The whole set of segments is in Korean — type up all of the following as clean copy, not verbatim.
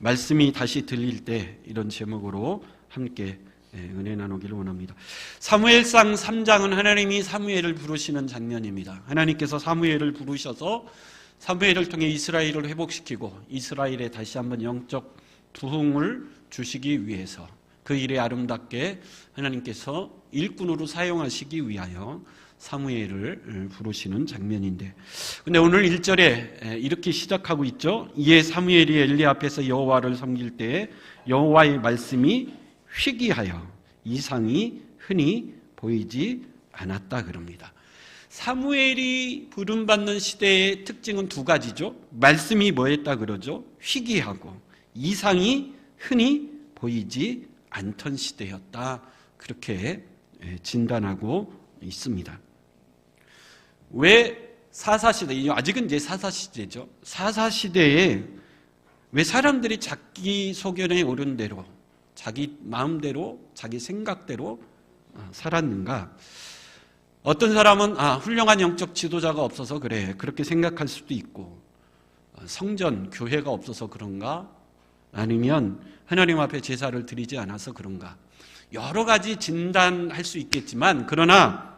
말씀이 다시 들릴 때 이런 제목으로 함께 은혜 나누기를 원합니다. 사무엘상 3장은 하나님이 사무엘을 부르시는 장면입니다. 하나님께서 사무엘을 부르셔서 사무엘을 통해 이스라엘을 회복시키고 이스라엘에 다시 한번 영적 부흥을 주시기 위해서 그 일에 아름답게 하나님께서 일꾼으로 사용하시기 위하여 사무엘을 부르시는 장면인데, 근데 오늘 1절에 이렇게 시작하고 있죠. 이에 사무엘이 엘리 앞에서 여호와를 섬길 때에 여호와의 말씀이 희귀하여 이상이 흔히 보이지 않았다 그럽니다. 사무엘이 부름받는 시대의 특징은 두 가지죠. 말씀이 뭐였다 그러죠? 희귀하고 이상이 흔히 보이지 않던 시대였다, 그렇게 진단하고 있습니다. 왜 사사시대, 아직은 이제 사사시대죠. 사사시대에 왜 사람들이 자기 소견에 오른 대로 자기 마음대로 자기 생각대로 살았는가? 어떤 사람은 훌륭한 영적 지도자가 없어서 그래, 그렇게 생각할 수도 있고, 성전, 교회가 없어서 그런가? 아니면 하나님 앞에 제사를 드리지 않아서 그런가? 여러 가지 진단할 수 있겠지만, 그러나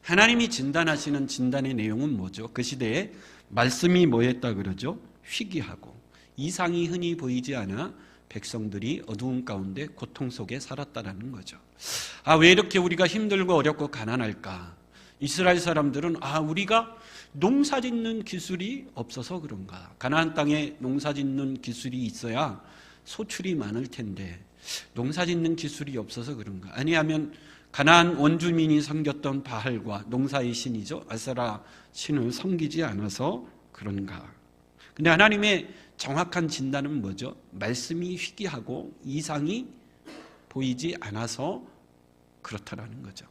하나님이 진단하시는 진단의 내용은 뭐죠? 그 시대에 말씀이 뭐였다 그러죠? 희귀하고 이상이 흔히 보이지 않아 백성들이 어두운 가운데 고통 속에 살았다라는 거죠. 왜 이렇게 우리가 힘들고 어렵고 가난할까? 이스라엘 사람들은 우리가 농사 짓는 기술이 없어서 그런가? 가나안 땅에 농사 짓는 기술이 있어야 소출이 많을 텐데 농사 짓는 기술이 없어서 그런가? 아니하면 가나안 원주민이 섬겼던 바알과 농사의 신이죠, 아세라 신을 섬기지 않아서 그런가? 근데 하나님의 정확한 진단은 뭐죠? 말씀이 희귀하고 이상이 보이지 않아서 그렇다라는 거죠.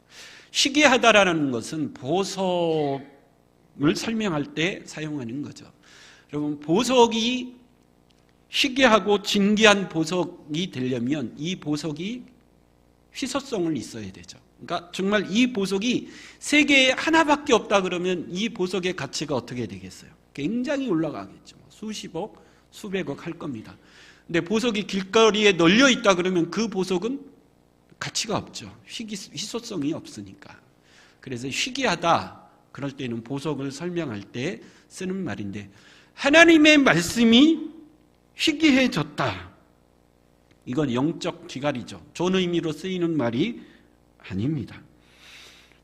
희귀하다라는 것은 보석을 설명할 때 사용하는 거죠. 여러분, 보석이 희귀하고 진귀한 보석이 되려면 이 보석이 희소성을 있어야 되죠. 그러니까 정말 이 보석이 세계에 하나밖에 없다 그러면 이 보석의 가치가 어떻게 되겠어요? 굉장히 올라가겠죠. 수십억, 수백억 할 겁니다. 근데 보석이 길거리에 널려 있다 그러면 그 보석은 가치가 없죠. 희소성이 없으니까. 그래서 희귀하다 그럴 때는 보석을 설명할 때 쓰는 말인데, 하나님의 말씀이 희귀해졌다, 이건 영적 기갈이죠. 좋은 의미로 쓰이는 말이 아닙니다.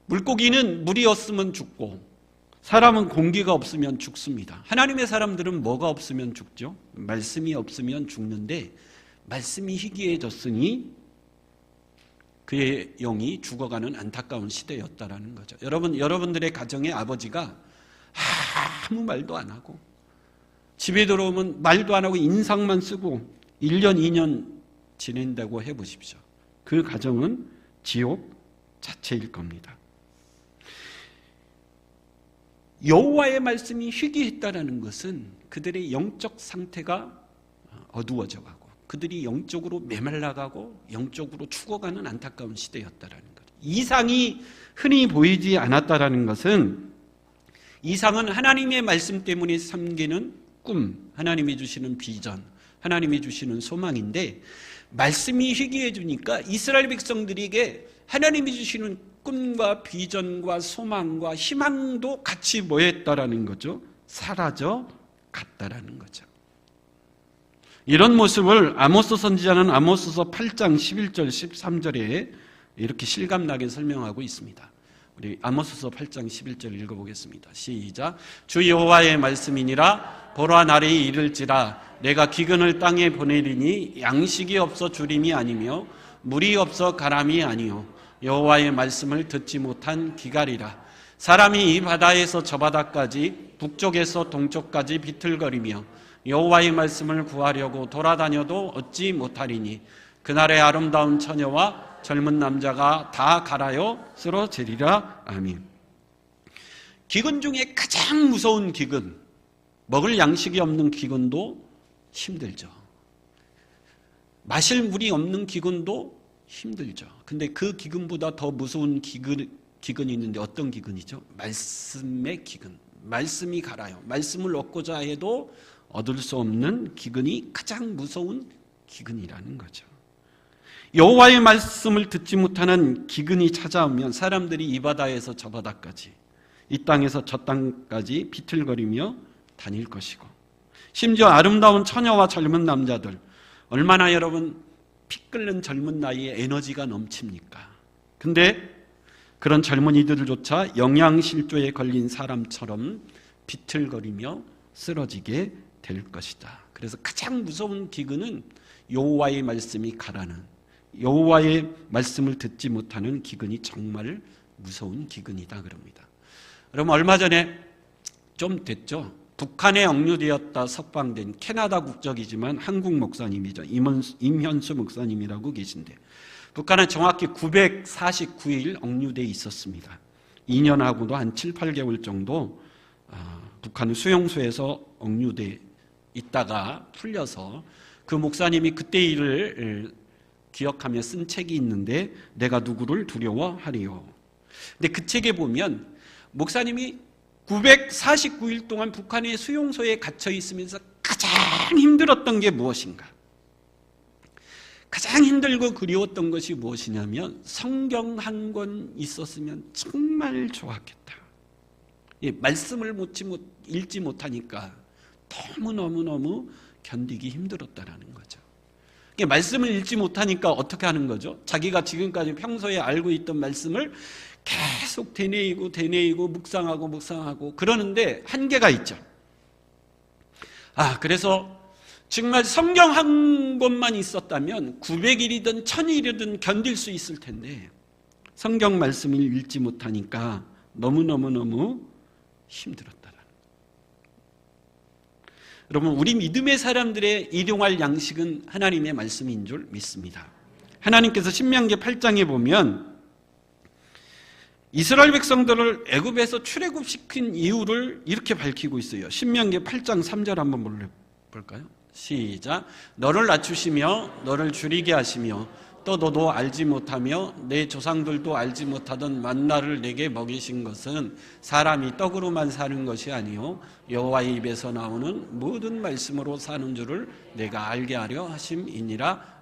물고기는 물이 없으면 죽고 사람은 공기가 없으면 죽습니다. 하나님의 사람들은 뭐가 없으면 죽죠? 말씀이 없으면 죽는데, 말씀이 희귀해졌으니 그의 영이 죽어가는 안타까운 시대였다라는 거죠. 여러분들의 가정의 아버지가 아무 말도 안 하고 집에 들어오면 말도 안 하고 인상만 쓰고 1년, 2년 지낸다고 해보십시오. 그 가정은 지옥 자체일 겁니다. 여호와의 말씀이 희귀했다라는 것은 그들의 영적 상태가 어두워져 가고 그들이 영적으로 메말라가고 영적으로 죽어가는 안타까운 시대였다라는 거죠. 이상이 흔히 보이지 않았다라는 것은, 이상은 하나님의 말씀 때문에 섬기는 꿈, 하나님이 주시는 비전, 하나님이 주시는 소망인데, 말씀이 희귀해지니까 이스라엘 백성들에게 하나님이 주시는 꿈과 비전과 소망과 희망도 같이 뭐했다라는 거죠? 사라져 갔다라는 거죠. 이런 모습을 아모스 선지자는 아모스서 8장 11절 13절에 이렇게 실감나게 설명하고 있습니다. 우리 아모스서 8장 11절 읽어보겠습니다. 시작. 주 여호와의 말씀이니라. 보라, 날이 이를지라. 내가 기근을 땅에 보내리니 양식이 없어 주림이 아니며 물이 없어 가람이 아니요 여호와의 말씀을 듣지 못한 기갈이라. 사람이 이 바다에서 저 바다까지 북쪽에서 동쪽까지 비틀거리며 여호와의 말씀을 구하려고 돌아다녀도 얻지 못하리니 그날의 아름다운 처녀와 젊은 남자가 다 갈아여 쓰러지리라. 아멘. 기근 중에 가장 무서운 기근, 먹을 양식이 없는 기근도 힘들죠. 마실 물이 없는 기근도 힘들죠. 근데 그 기근보다 더 무서운 기근이 있는데 어떤 기근이죠? 말씀의 기근. 말씀이 갈아요. 말씀을 얻고자 해도 얻을 수 없는 기근이 가장 무서운 기근이라는 거죠. 여호와의 말씀을 듣지 못하는 기근이 찾아오면 사람들이 이 바다에서 저 바다까지, 이 땅에서 저 땅까지 비틀거리며 다닐 것이고, 심지어 아름다운 처녀와 젊은 남자들, 얼마나 여러분 피 끓는 젊은 나이에 에너지가 넘칩니까? 근데 그런 젊은이들조차 영양실조에 걸린 사람처럼 비틀거리며 쓰러지게 될 것이다. 그래서 가장 무서운 기근은 여호와의 말씀이 가라는, 여호와의 말씀을 듣지 못하는 기근이 정말 무서운 기근이다 그럽니다. 여러분, 얼마 전에 좀 됐죠? 북한에 억류되었다 석방된 캐나다 국적이지만 한국 목사님이죠. 임현수 목사님이라고 계신데, 북한은 정확히 949일 억류돼 있었습니다. 2년하고도 한 7, 8개월 정도 북한 수용소에서 억류돼 있다가 풀려서, 그 목사님이 그때 일을 기억하며 쓴 책이 있는데, 내가 누구를 두려워하리요. 근데 그 책에 보면 목사님이 949일 동안 북한의 수용소에 갇혀 있으면서 가장 힘들었던 게 무엇인가? 가장 힘들고 그리웠던 것이 무엇이냐면, 성경 한 권 있었으면 정말 좋았겠다. 말씀을 읽지 못하니까 너무너무 견디기 힘들었다라는 거죠. 말씀을 읽지 못하니까 어떻게 하는 거죠? 자기가 지금까지 평소에 알고 있던 말씀을 계속 되뇌이고 묵상하고 그러는데 한계가 있죠. 그래서 정말 성경 한 권만 있었다면 900일이든 1000일이든 견딜 수 있을 텐데, 성경 말씀을 읽지 못하니까 너무 힘들었다라는 거예요. 여러분, 우리 믿음의 사람들의 일용할 양식은 하나님의 말씀인 줄 믿습니다. 하나님께서 신명기 8장에 보면 이스라엘 백성들을 애굽에서 출애굽시킨 이유를 이렇게 밝히고 있어요. 신명기 8장 3절 한번 볼까요? 시작. 너를 낮추시며 너를 줄이게 하시며 또 너도 알지 못하며 내 조상들도 알지 못하던 만나를 내게 먹이신 것은 사람이 떡으로만 사는 것이 아니요 여호와의 입에서 나오는 모든 말씀으로 사는 줄을 내가 알게 하려 하심이니라.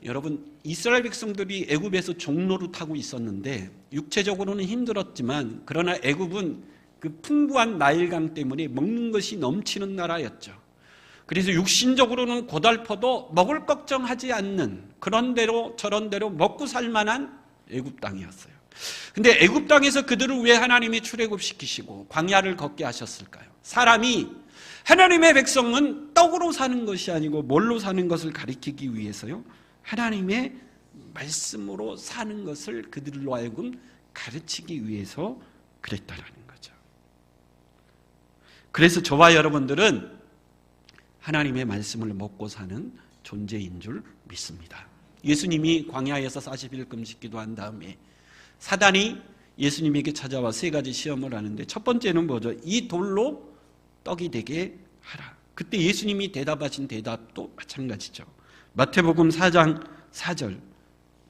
여러분, 이스라엘 백성들이 애굽에서 종노릇하고 있었는데 육체적으로는 힘들었지만, 그러나 애굽은 그 풍부한 나일강 때문에 먹는 것이 넘치는 나라였죠. 그래서 육신적으로는 고달퍼도 먹을 걱정하지 않는, 그런 대로 저런 대로 먹고 살 만한 애굽 땅이었어요. 근데 애굽 땅에서 그들을 왜 하나님이 출애굽시키시고 광야를 걷게 하셨을까요? 사람이, 하나님의 백성은 떡으로 사는 것이 아니고 뭘로 사는 것을 가리키기 위해서요, 하나님의 말씀으로 사는 것을 그들로 하여금 가르치기 위해서 그랬다라는 거죠. 그래서 저와 여러분들은 하나님의 말씀을 먹고 사는 존재인 줄 믿습니다. 예수님이 광야에서 40일 금식 기도한 다음에 사단이 예수님에게 찾아와 세 가지 시험을 하는데, 첫 번째는 뭐죠? 이 돌로 떡이 되게 하라. 그때 예수님이 대답하신 대답도 마찬가지죠. 마태복음 4장 4절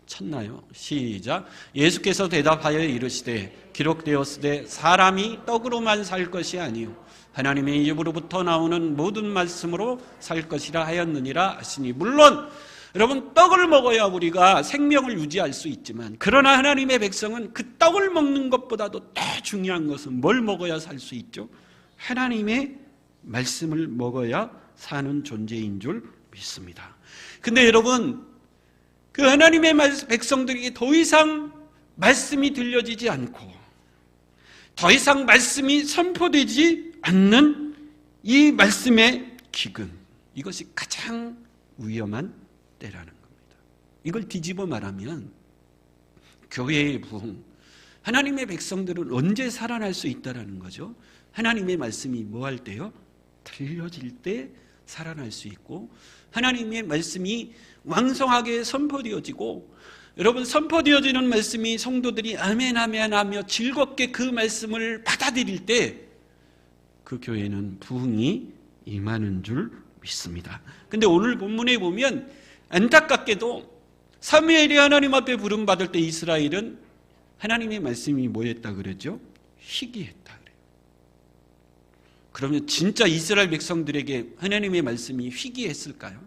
쳤나요? 시작. 예수께서 대답하여 이르시되 기록되었으되 사람이 떡으로만 살 것이 아니요 하나님의 입으로부터 나오는 모든 말씀으로 살 것이라 하였느니라 하시니, 물론 여러분, 떡을 먹어야 우리가 생명을 유지할 수 있지만, 그러나 하나님의 백성은 그 떡을 먹는 것보다도 더 중요한 것은 뭘 먹어야 살 수 있죠? 하나님의 말씀을 먹어야 사는 존재인 줄 믿습니다. 근데 여러분, 그 하나님의 백성들에게 더 이상 말씀이 들려지지 않고 더 이상 말씀이 선포되지 않는 이 말씀의 기근, 이것이 가장 위험한 때라는 겁니다. 이걸 뒤집어 말하면 교회의 부흥, 하나님의 백성들은 언제 살아날 수 있다라는 거죠. 하나님의 말씀이 뭐 할 때요? 들려질 때 살아날 수 있고, 하나님의 말씀이 왕성하게 선포되어지고, 여러분, 선포되어지는 말씀이 성도들이 아멘 아멘 하며 즐겁게 그 말씀을 받아들일 때 그 교회는 부흥이 임하는 줄 믿습니다. 근데 오늘 본문에 보면 안타깝게도 사무엘이 하나님 앞에 부름받을 때 이스라엘은 하나님의 말씀이 뭐였다 그러죠? 희귀했다 그래요. 그러면 진짜 이스라엘 백성들에게 하나님의 말씀이 희귀했을까요?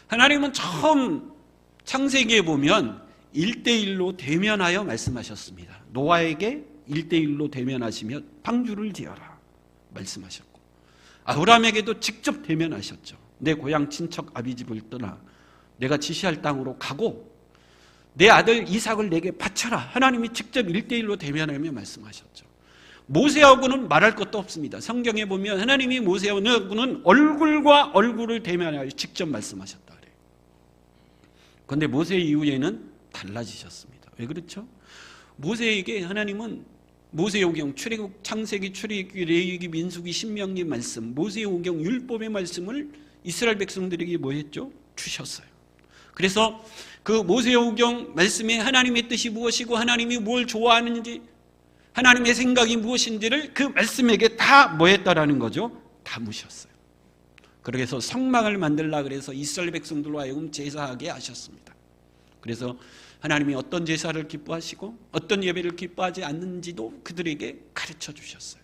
하나님은 처음 창세기에 보면 1대1로 대면하여 말씀하셨습니다. 노아에게 1대1로 대면하시며 방주를 지어라 말씀하셨고, 아브라함에게도 직접 대면하셨죠. 내 고향 친척 아비집을 떠나 내가 지시할 땅으로 가고 내 아들 이삭을 내게 바쳐라. 하나님이 직접 1대1로 대면하며 말씀하셨죠. 모세하고는 말할 것도 없습니다. 성경에 보면 하나님이 모세하고는 얼굴과 얼굴을 대면하여 직접 말씀하셨다 그래요. 그런데 모세 이후에는 달라지셨습니다. 왜 그렇죠? 모세에게 하나님은 모세오경, 출애굽, 창세기, 출애굽기, 레위기, 민수기, 신명기 말씀, 모세오경 율법의 말씀을 이스라엘 백성들에게 뭐 했죠? 주셨어요. 그래서 그 모세오경 말씀에 하나님의 뜻이 무엇이고 하나님이 뭘 좋아하는지, 하나님의 생각이 무엇인지를 그 말씀에게 다 뭐 했다라는 거죠? 담으셨어요. 그래서 성막을 만들라 그래서 이스라엘 백성들로 하여금 제사하게 하셨습니다. 그래서 하나님이 어떤 제사를 기뻐하시고 어떤 예배를 기뻐하지 않는지도 그들에게 가르쳐 주셨어요.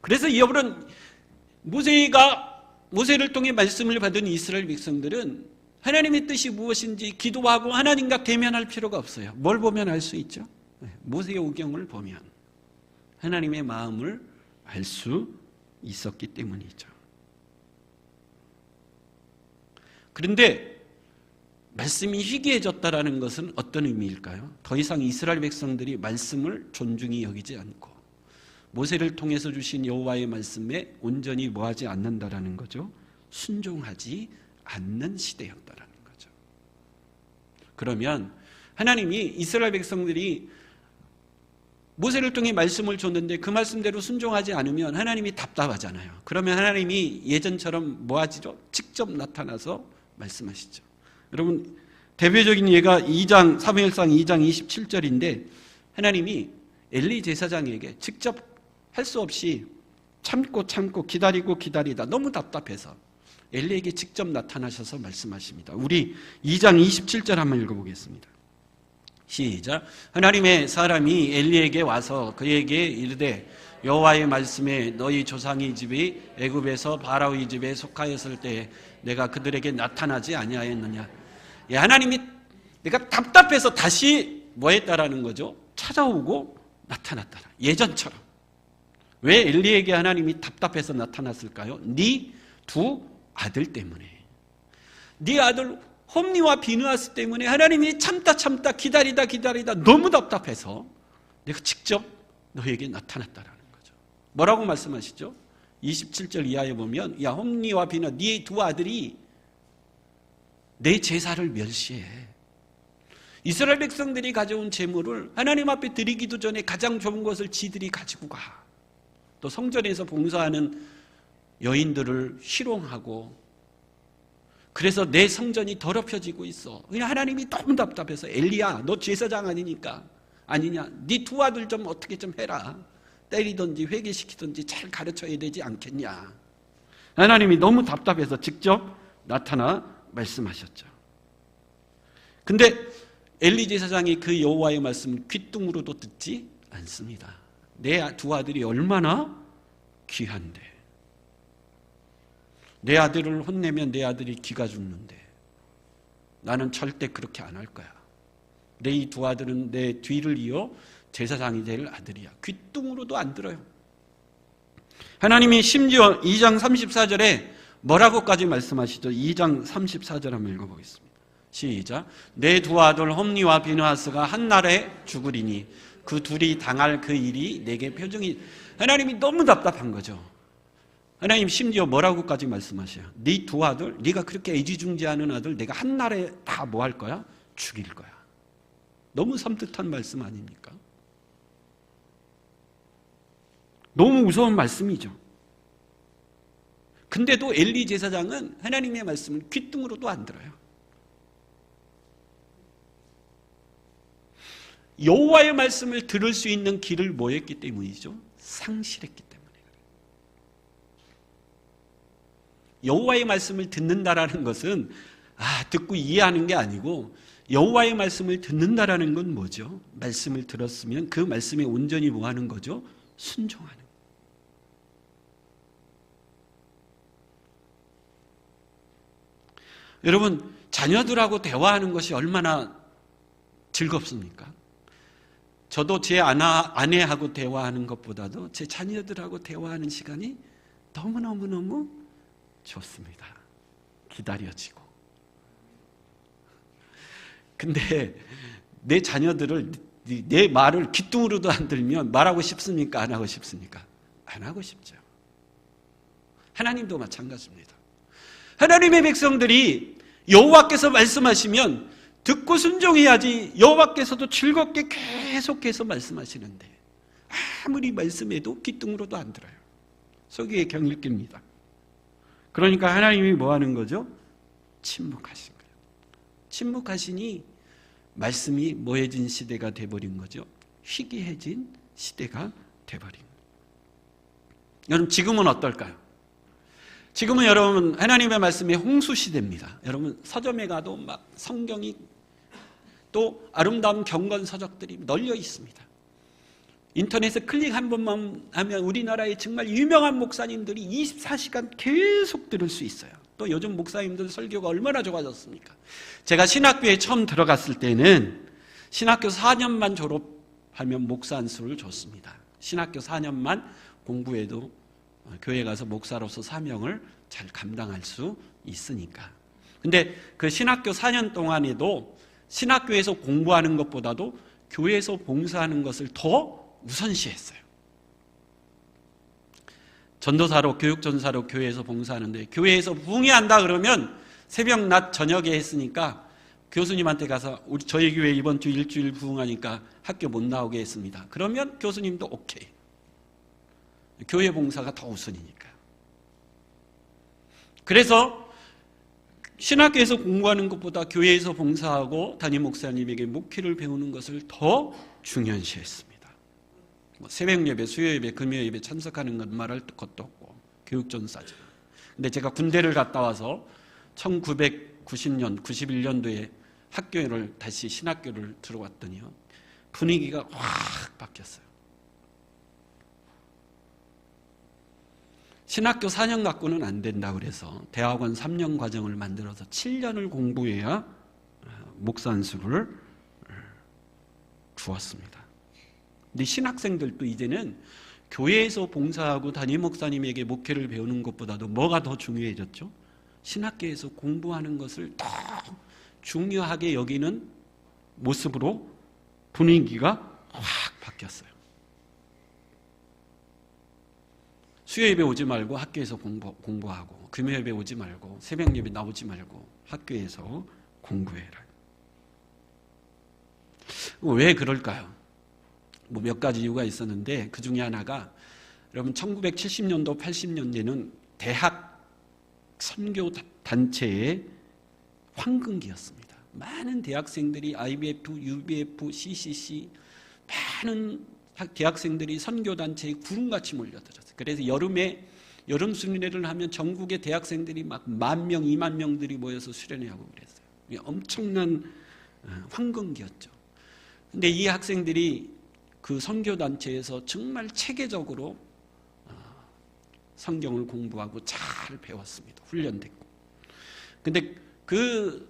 그래서 이 여러분, 모세를 통해 말씀을 받은 이스라엘 백성들은 하나님의 뜻이 무엇인지 기도하고 하나님과 대면할 필요가 없어요. 뭘 보면 알 수 있죠? 모세오경을 보면 하나님의 마음을 알 수 있었기 때문이죠. 그런데 말씀이 희귀해졌다라는 것은 어떤 의미일까요? 더 이상 이스라엘 백성들이 말씀을 존중히 여기지 않고 모세를 통해서 주신 여호와의 말씀에 온전히 뭐하지 않는다라는 거죠. 순종하지 않는 시대였다라는 거죠. 그러면 하나님이 이스라엘 백성들이 모세를 통해 말씀을 줬는데 그 말씀대로 순종하지 않으면 하나님이 답답하잖아요. 그러면 하나님이 예전처럼 뭐 하지죠? 직접 나타나서 말씀하시죠. 여러분, 대표적인 예가 사무엘상 2장 27절인데 하나님이 엘리 제사장에게 직접 할 수 없이 참고 기다리다 너무 답답해서 엘리에게 직접 나타나셔서 말씀하십니다. 우리 2장 27절 한번 읽어보겠습니다. 시작. 하나님의 사람이 엘리에게 와서 그에게 이르되 여호와의 말씀에 너희 조상의 집이 애굽에서 바라오의 집에 속하였을 때 내가 그들에게 나타나지 아니하였느냐. 예, 하나님이 내가 답답해서 다시 뭐 했다라는 거죠? 찾아오고 나타났다라. 예전처럼. 왜 엘리에게 하나님이 답답해서 나타났을까요? 네 두 아들 때문에. 네 아들 홈리와 비느하스 때문에 하나님이 참다 기다리다 너무 답답해서 내가 직접 너에게 나타났다라는 거죠. 뭐라고 말씀하시죠? 27절 이하에 보면 야 홈리와 비느하 네 두 아들이 내 제사를 멸시해. 이스라엘 백성들이 가져온 제물을 하나님 앞에 드리기도 전에 가장 좋은 것을 지들이 가지고 가. 또 성전에서 봉사하는 여인들을 희롱하고 그래서 내 성전이 더럽혀지고 있어. 그냥 하나님이 너무 답답해서 엘리야 너 제사장 아니냐 네 두 아들 좀 어떻게 좀 해라. 때리든지 회개시키든지 잘 가르쳐야 되지 않겠냐. 하나님이 너무 답답해서 직접 나타나 말씀하셨죠. 근데 엘리 제사장이 그 여호와의 말씀 귓등으로도 듣지 않습니다. 내 두 아들이 얼마나 귀한데 내 아들을 혼내면 내 아들이 기가 죽는데 나는 절대 그렇게 안 할 거야. 내 이 두 아들은 내 뒤를 이어 제사장이 될 아들이야. 귓등으로도 안 들어요. 하나님이 심지어 2장 34절에 뭐라고까지 말씀하시죠? 2장 34절 한번 읽어보겠습니다. 시작. 내 두 아들 홈리와 비느하스가 한날에 죽으리니 그 둘이 당할 그 일이 내게 표정이. 하나님이 너무 답답한 거죠. 하나님 심지어 뭐라고까지 말씀하셔요? 네 두 아들, 네가 그렇게 애지중지하는 아들 내가 한날에 다 뭐 할 거야? 죽일 거야. 너무 섬뜩한 말씀 아닙니까? 너무 무서운 말씀이죠. 근데도 엘리 제사장은 하나님의 말씀을 귓등으로도 안 들어요. 여호와의 말씀을 들을 수 있는 길을 뭐 했기 때문이죠? 상실했기 때문에. 여호와의 말씀을 듣는다라는 것은 듣고 이해하는 게 아니고 여호와의 말씀을 듣는다라는 건 뭐죠? 말씀을 들었으면 그 말씀에 온전히 뭐 하는 거죠? 순종하는 거예요. 여러분, 자녀들하고 대화하는 것이 얼마나 즐겁습니까? 저도 제 아내하고 대화하는 것보다도 제 자녀들하고 대화하는 시간이 너무너무너무 좋습니다. 기다려지고. 근데 내 자녀들을 내 말을 귀뚱으로도 안 들면 말하고 싶습니까? 안 하고 싶습니까? 안 하고 싶죠. 하나님도 마찬가지입니다. 하나님의 백성들이 여호와께서 말씀하시면 듣고 순종해야지 여호와께서도 즐겁게 계속해서 말씀하시는데 아무리 말씀해도 귀뚱으로도 안 들어요. 속이에 경을 낍니다. 그러니까 하나님이 뭐 하는 거죠? 침묵하신 거예요. 침묵하시니 말씀이 뭐해진 시대가 돼버린 거죠? 희귀해진 시대가 돼버린 거예요. 여러분, 지금은 어떨까요? 지금은 여러분 하나님의 말씀이 홍수 시대입니다. 여러분 서점에 가도 막 성경이 또 아름다운 경건 서적들이 널려 있습니다. 인터넷에 클릭 한 번만 하면 우리나라의 정말 유명한 목사님들이 24시간 계속 들을 수 있어요. 또 요즘 목사님들 설교가 얼마나 좋아졌습니까? 제가 신학교에 처음 들어갔을 때는 신학교 4년만 졸업하면 목사 안수를 줬습니다. 신학교 4년만 공부해도 교회 가서 목사로서 사명을 잘 감당할 수 있으니까. 근데 그 신학교 4년 동안에도 신학교에서 공부하는 것보다도 교회에서 봉사하는 것을 더 우선시했어요. 전도사로, 교육전사로 교회에서 봉사하는데 교회에서 부흥회한다 그러면 새벽, 낮, 저녁에 했으니까 교수님한테 가서 저희 교회 이번 주 일주일 부흥하니까 학교 못 나오게 했습니다. 그러면 교수님도 오케이. 교회 봉사가 더 우선이니까요. 그래서 신학교에서 공부하는 것보다 교회에서 봉사하고 담임 목사님에게 목회를 배우는 것을 더 중요시했습니다. 새벽 예배, 수요 예배, 금요 예배 참석하는 건 말할 것도 없고 교육전사죠. 근데 제가 군대를 갔다 와서 1990년, 91년도에 학교를 다시 신학교를 들어왔더니요. 분위기가 확 바뀌었어요. 신학교 4년 갖고는 안 된다 그래서 대학원 3년 과정을 만들어서 7년을 공부해야 목사 안수를 주었습니다. 근데 신학생들도 이제는 교회에서 봉사하고 담임 목사님에게 목회를 배우는 것보다도 뭐가 더 중요해졌죠? 신학교에서 공부하는 것을 더 중요하게 여기는 모습으로 분위기가 확 바뀌었어요. 수요 예배 오지 말고 학교에서 공부하고 금요 예배 오지 말고 새벽 예배 나오지 말고 학교에서 공부해라. 왜 그럴까요? 뭐 몇 가지 이유가 있었는데 그 중에 하나가 여러분 1970년도 80년대는 대학 선교 단체의 황금기였습니다. 많은 대학생들이 IBF, UBF, CCC 많은 대학생들이 선교단체에 구름같이 몰려들었어요. 그래서 여름 수련회를 하면 전국의 대학생들이 막 10,000명, 20,000명들이 모여서 수련회하고 그랬어요. 엄청난 황금기였죠. 근데 이 학생들이 그 선교단체에서 정말 체계적으로 성경을 공부하고 잘 배웠습니다. 훈련됐고. 근데 그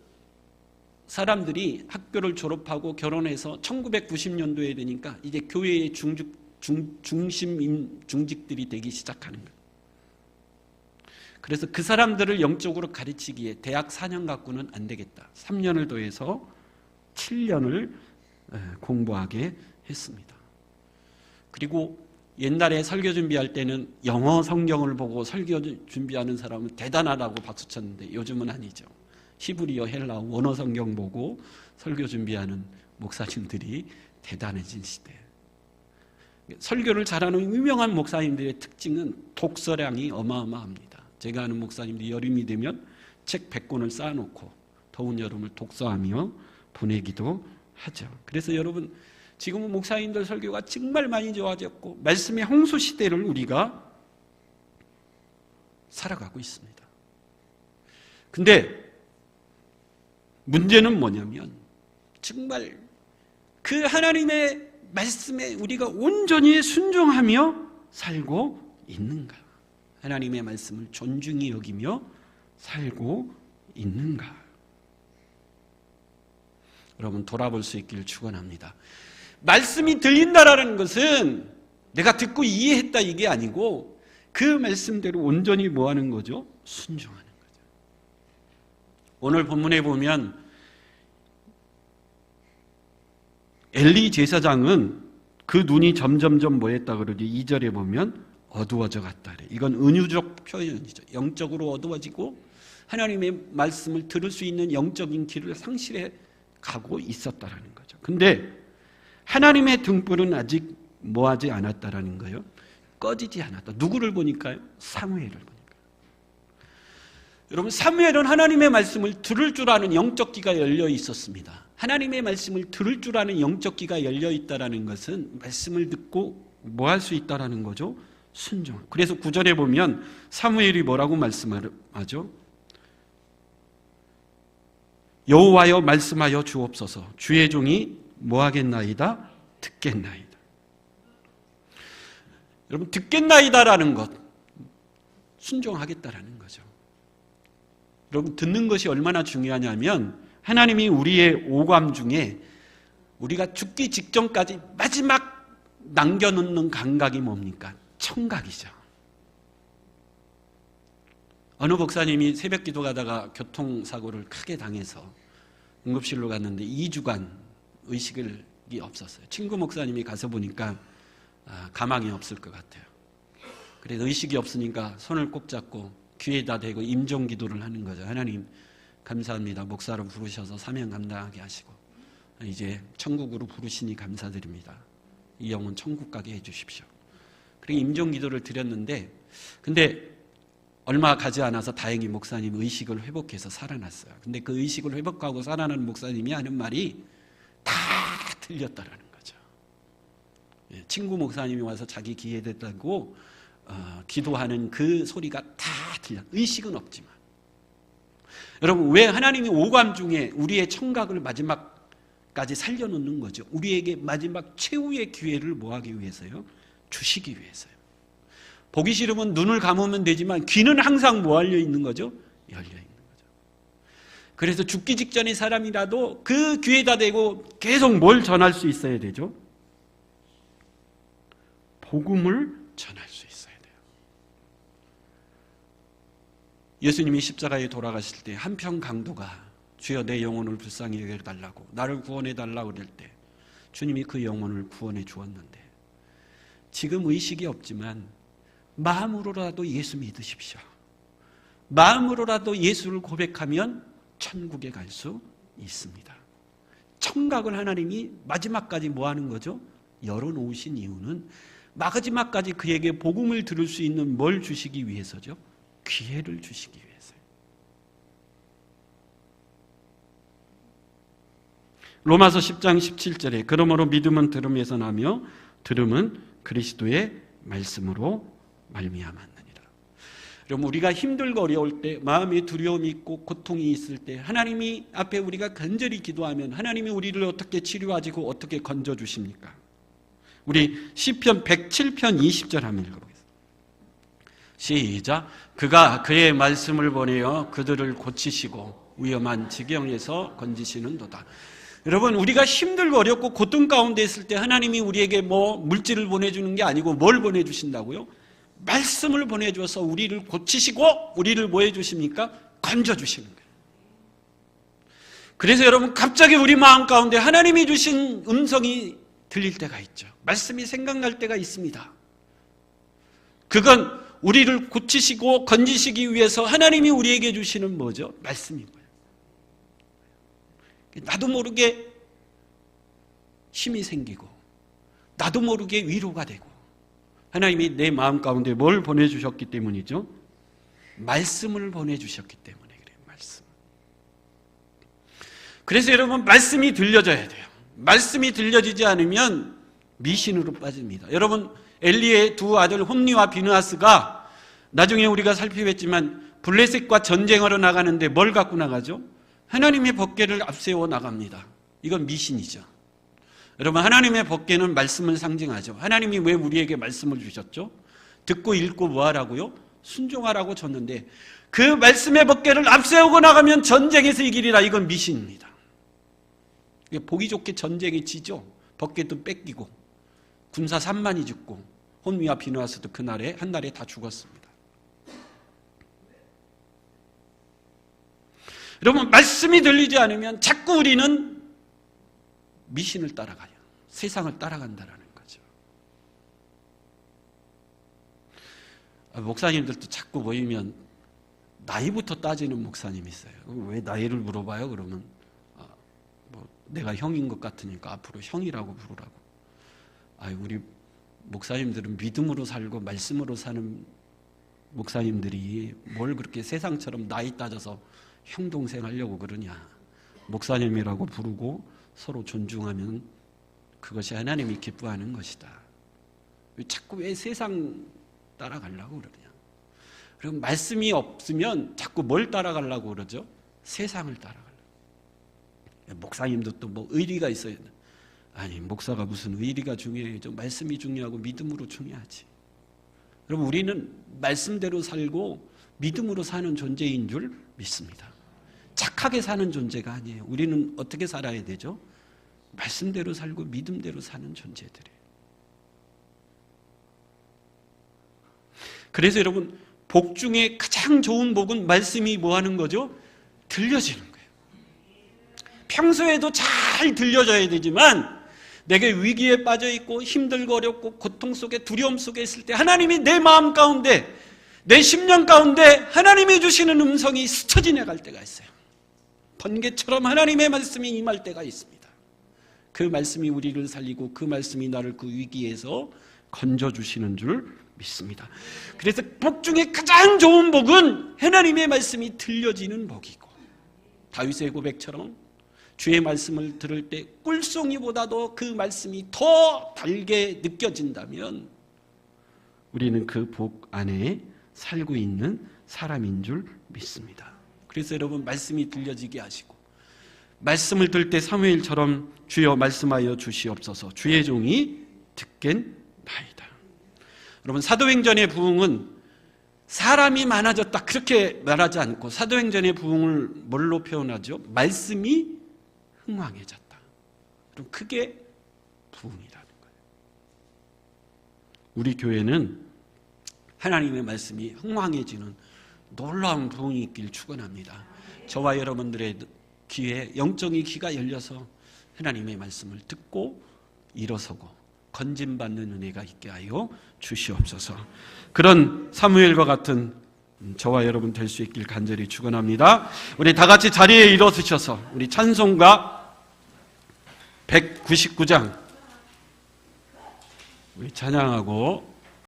사람들이 학교를 졸업하고 결혼해서 1990년도에 되니까 이제 교회의 중직들이 되기 시작하는 거예요. 그래서 그 사람들을 영적으로 가르치기에 대학 4년 갖고는 안 되겠다. 3년을 더해서 7년을 공부하게 했습니다. 그리고 옛날에 설교 준비할 때는 영어 성경을 보고 설교 준비하는 사람은 대단하다고 박수쳤는데 요즘은 아니죠. 히브리어, 헬라어, 원어 성경 보고 설교 준비하는 목사님들이 대단해진 시대. 설교를 잘하는 유명한 목사님들의 특징은 독서량이 어마어마합니다. 제가 아는 목사님들이 여름이 되면 책 100권을 쌓아놓고 더운 여름을 독서하며 보내기도 하죠. 그래서 여러분 지금은 목사님들 설교가 정말 많이 좋아졌고 말씀의 홍수 시대를 우리가 살아가고 있습니다. 근데 문제는 뭐냐면 정말 그 하나님의 말씀에 우리가 온전히 순종하며 살고 있는가? 하나님의 말씀을 존중히 여기며 살고 있는가? 여러분 돌아볼 수 있기를 축원합니다. 말씀이 들린다라는 것은 내가 듣고 이해했다 이게 아니고 그 말씀대로 온전히 뭐 하는 거죠? 순종하는 거죠. 오늘 본문에 보면 엘리 제사장은 그 눈이 점점점 뭐 했다 그러지? 2절에 보면 어두워져 갔다 그래. 이건 은유적 표현이죠. 영적으로 어두워지고 하나님의 말씀을 들을 수 있는 영적인 길을 상실해 가고 있었다라는 거죠. 근데 하나님의 등불은 아직 뭐하지 않았다라는 거예요? 꺼지지 않았다. 누구를 보니까요? 사무엘을 보니까. 여러분 사무엘은 하나님의 말씀을 들을 줄 아는 영적 귀가 열려 있었습니다. 하나님의 말씀을 들을 줄 아는 영적 귀가 열려 있다라는 것은 말씀을 듣고 뭐 할 수 있다라는 거죠? 순종. 그래서 9절에 보면 사무엘이 뭐라고 말씀하죠? 여호와여 말씀하여 주옵소서. 주의 종이 뭐 하겠나이다? 듣겠나이다. 여러분 듣겠나이다라는 것 순종하겠다라는 거죠. 여러분 듣는 것이 얼마나 중요하냐면 하나님이 우리의 오감 중에 우리가 죽기 직전까지 마지막 남겨놓는 감각이 뭡니까? 청각이죠. 어느 목사님이 새벽 기도 가다가 교통사고를 크게 당해서 응급실로 갔는데 2주간 의식이 없었어요. 친구 목사님이 가서 보니까 가망이 없을 것 같아요. 그래서 의식이 없으니까 손을 꼭 잡고 귀에다 대고 임종 기도를 하는 거죠. 하나님 감사합니다. 목사로 부르셔서 사명 감당하게 하시고 이제 천국으로 부르시니 감사드립니다. 이 영혼 천국 가게 해주십시오. 그리고 임종 기도를 드렸는데 근데 얼마 가지 않아서 다행히 목사님 의식을 회복해서 살아났어요. 근데 그 의식을 회복하고 살아난 목사님이 하는 말이 다 틀렸다라는 거죠. 친구 목사님이 와서 자기 기회 됐다고 기도하는 그 소리가 다 틀려. 의식은 없지만. 여러분 왜 하나님이 오감 중에 우리의 청각을 마지막까지 살려놓는 거죠? 우리에게 마지막 최후의 기회를 뭐 하기 위해서요? 주시기 위해서요. 보기 싫으면 눈을 감으면 되지만 귀는 항상 뭐 열려 있는 거죠? 열려 있는 거죠. 그래서 죽기 직전의 사람이라도 그 귀에다 대고 계속 뭘 전할 수 있어야 되죠? 복음을 전할 수 있어야 돼요. 예수님이 십자가에 돌아가실 때 한평 강도가 주여 내 영혼을 불쌍히 여겨달라고 나를 구원해달라고 그럴 때 주님이 그 영혼을 구원해 주었는데 지금 의식이 없지만 마음으로라도 예수 믿으십시오. 마음으로라도 예수를 고백하면 천국에 갈 수 있습니다. 청각을 하나님이 마지막까지 뭐 하는 거죠? 열어놓으신 이유는 마지막까지 그에게 복음을 들을 수 있는 뭘 주시기 위해서죠? 기회를 주시기 위해서요. 로마서 10장 17절에 그러므로 믿음은 들음에서 나며 들음은 그리스도의 말씀으로 말미암았느니라. 여러분 우리가 힘들고 어려울 때 마음에 두려움이 있고 고통이 있을 때 하나님이 앞에 우리가 간절히 기도하면 하나님이 우리를 어떻게 치료하시고 어떻게 건져주십니까? 우리 시편 107편 20절 한번 읽어보겠습니다. 시작. 그가 그의 말씀을 보내어 그들을 고치시고 위험한 지경에서 건지시는도다. 여러분 우리가 힘들고 어렵고 고통 가운데 있을 때 하나님이 우리에게 뭐 물질을 보내주는 게 아니고 뭘 보내주신다고요? 말씀을 보내줘서 우리를 고치시고 우리를 뭐 해주십니까? 건져주시는 거예요. 그래서 여러분 갑자기 우리 마음 가운데 하나님이 주신 음성이 들릴 때가 있죠. 말씀이 생각날 때가 있습니다. 그건 우리를 고치시고 건지시기 위해서 하나님이 우리에게 주시는 뭐죠? 말씀인 거예요. 나도 모르게 힘이 생기고 나도 모르게 위로가 되고 하나님이 내 마음 가운데 뭘 보내주셨기 때문이죠? 말씀을 보내주셨기 때문에 그래요. 말씀. 그래서 여러분 말씀이 들려져야 돼요. 말씀이 들려지지 않으면 미신으로 빠집니다. 여러분 엘리의 두 아들 홈니와 비느하스가 나중에 우리가 살펴봤지만 블레셋과 전쟁하러 나가는데 뭘 갖고 나가죠? 하나님의 법궤를 앞세워 나갑니다. 이건 미신이죠. 여러분, 하나님의 법궤는 말씀을 상징하죠. 하나님이 왜 우리에게 말씀을 주셨죠? 듣고 읽고 뭐 하라고요? 순종하라고 줬는데 그 말씀의 법궤를 앞세우고 나가면 전쟁에서 이기리라. 이건 미신입니다. 보기 좋게 전쟁에 지죠. 법궤도 뺏기고 군사 3만이 죽고 혼미와 비누아스도 그날에 한 날에 다 죽었습니다. 여러분, 말씀이 들리지 않으면 자꾸 우리는 미신을 따라가요. 세상을 따라간다라는 거죠. 목사님들도 자꾸 모이면 나이부터 따지는 목사님이 있어요. 왜 나이를 물어봐요? 그러면 내가 형인 것 같으니까 앞으로 형이라고 부르라고. 우리 목사님들은 믿음으로 살고 말씀으로 사는 목사님들이 뭘 그렇게 세상처럼 나이 따져서 형 동생 하려고 그러냐. 목사님이라고 부르고 서로 존중하면 그것이 하나님이 기뻐하는 것이다. 자꾸 왜 세상 따라가려고 그러냐. 그럼 말씀이 없으면 자꾸 뭘 따라가려고 그러죠? 세상을 따라가려고. 목사님도 또 뭐 의리가 있어야 돼. 아니, 목사가 무슨 의리가 중요해요. 말씀이 중요하고 믿음으로 중요하지. 여러분, 우리는 말씀대로 살고 믿음으로 사는 존재인 줄 믿습니다. 착하게 사는 존재가 아니에요. 우리는 어떻게 살아야 되죠? 말씀대로 살고 믿음대로 사는 존재들이에요. 그래서 여러분, 복 중에 가장 좋은 복은 말씀이 뭐 하는 거죠? 들려지는 거예요. 평소에도 잘 들려져야 되지만 내게 위기에 빠져 있고 힘들고 어렵고 고통 속에 두려움 속에 있을 때 하나님이 내 마음 가운데, 내 심령 가운데 하나님이 주시는 음성이 스쳐 지나갈 때가 있어요. 번개처럼 하나님의 말씀이 임할 때가 있습니다. 그 말씀이 우리를 살리고 그 말씀이 나를 그 위기에서 건져주시는 줄 믿습니다. 그래서 복 중에 가장 좋은 복은 하나님의 말씀이 들려지는 복이고, 다윗의 고백처럼 주의 말씀을 들을 때 꿀송이보다도 그 말씀이 더 달게 느껴진다면 우리는 그 복 안에 살고 있는 사람인 줄 믿습니다. 그래서 여러분, 말씀이 들려지게 하시고, 말씀을 들 때 사무엘처럼 주여 말씀하여 주시옵소서, 주의 종이 듣겠나이다. 여러분, 사도행전의 부흥은 사람이 많아졌다 그렇게 말하지 않고 사도행전의 부흥을 뭘로 표현하죠? 말씀이 흥왕해졌다. 그럼 그게 부흥이라는 거예요. 우리 교회는 하나님의 말씀이 흥왕해지는 놀라운 부흥이 있길 축원합니다. 저와 여러분들의 귀에, 영적인 귀가 열려서 하나님의 말씀을 듣고 일어서고 건진받는 은혜가 있게 하여 주시옵소서. 그런 사무엘과 같은 저와 여러분 될 수 있길 간절히 축원합니다. 우리 다 같이 자리에 일어서셔서 우리 찬송가 199장 우리 찬양하고